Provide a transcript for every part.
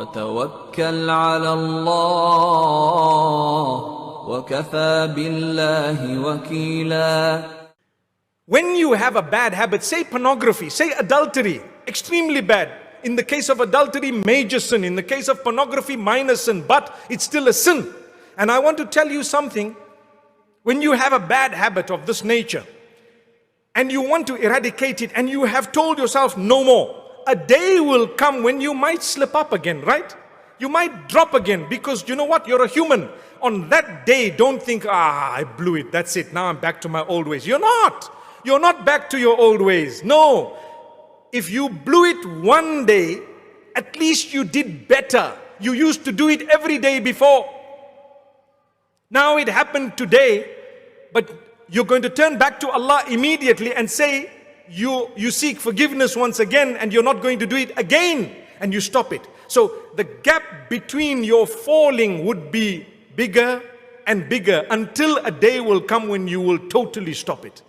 وتوكل على الله وكفى بالله وكيلا. When you have a bad habit, say pornography, say adultery, extremely bad. In the case of adultery, major sin. In the case of pornography, minor sin, but it's still a sin. And I want to tell you something. When you have a bad habit of this nature, and you want to eradicate it, and you have told yourself no more, a day will come when you might slip up again, right? You might drop again, because you know what? You're a human. On that day, don't think, I blew it, that's it, now I'm back to my old ways. You're not. You're not back to your old ways. No. If you blew it one day, at least you did better. You used to do it every day before. Now it happened today, but you're going to turn back to Allah immediately and say, you seek forgiveness once again, and you're not going to do it again, and you stop it. So the gap between your falling would be bigger and bigger until a day will come when you will totally stop it.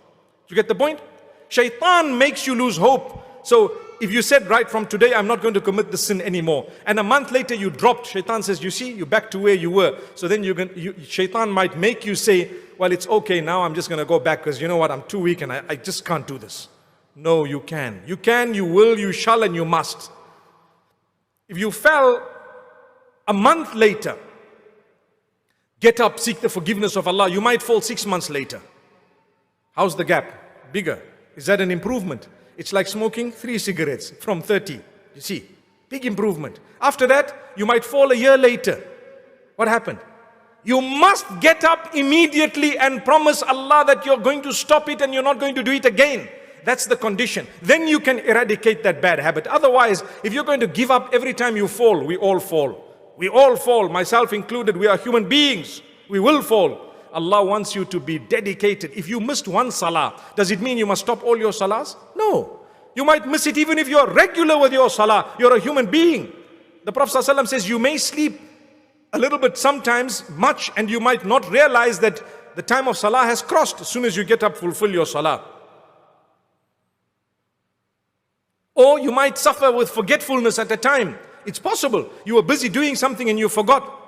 You get the point? Shaitan makes you lose hope. So if you said, right from today, I'm not going to commit the sin anymore, and a month later you dropped, Shaitan says, you see, you're back to where you were. So then Shaitan might make you say, well, it's okay, now I'm just going to go back, because you know what, I'm too weak and I just can't do this. No, you can. You can, you will, you shall, and you must. If you fell a month later, get up, seek the forgiveness of Allah. You might fall 6 months later. How's the gap? Bigger. Is that an improvement? It's like smoking 3 cigarettes from 30. You see, big improvement. After that, you might fall a year later. What happened? You must get up immediately and promise Allah that you're going to stop it and you're not going to do it again. That's the condition. Then you can eradicate that bad habit. Otherwise, if you're going to give up every time you fall, we all fall. We all fall, myself included. We are human beings. We will fall. Allah wants you to be dedicated. If you missed one salah, does it mean you must stop all your salahs? No. You might miss it even if you're regular with your salah. You're a human being. The Prophet ﷺ says you may sleep a little bit sometimes, much, and you might not realize that the time of salah has crossed. As soon as you get up, fulfill your salah. Or you might suffer with forgetfulness at a time. It's possible. You were busy doing something and you forgot.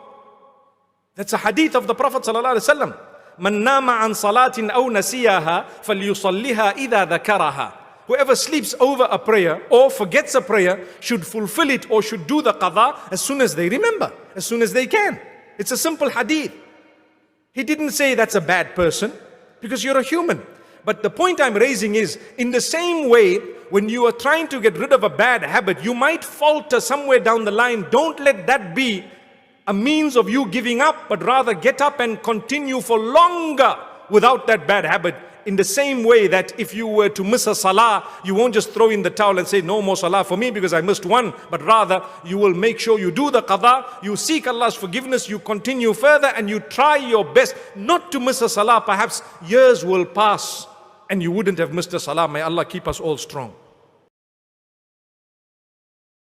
That's a hadith of the Prophet ﷺ. مَنْ نَامَ عَنْ صَلَاةٍ أَوْ نَسِيَهَا فَلْيُصَلِّهَا إِذَا ذَكَرَهَا. Whoever sleeps over a prayer or forgets a prayer should fulfill it or should do the qadha as soon as they remember, as soon as they can. It's a simple hadith. He didn't say that's a bad person, because you're a human. But the point I'm raising is, in the same way, when you are trying to get rid of a bad habit, you might falter somewhere down the line. Don't let that be a means of you giving up, but rather get up and continue for longer without that bad habit. In the same way that if you were to miss a salah, you won't just throw in the towel and say, no more salah for me because I missed one, but rather you will make sure you do the qadha, you seek Allah's forgiveness, you continue further, and you try your best not to miss a salah. Perhaps years will pass and you wouldn't have missed a salah. May Allah keep us all strong.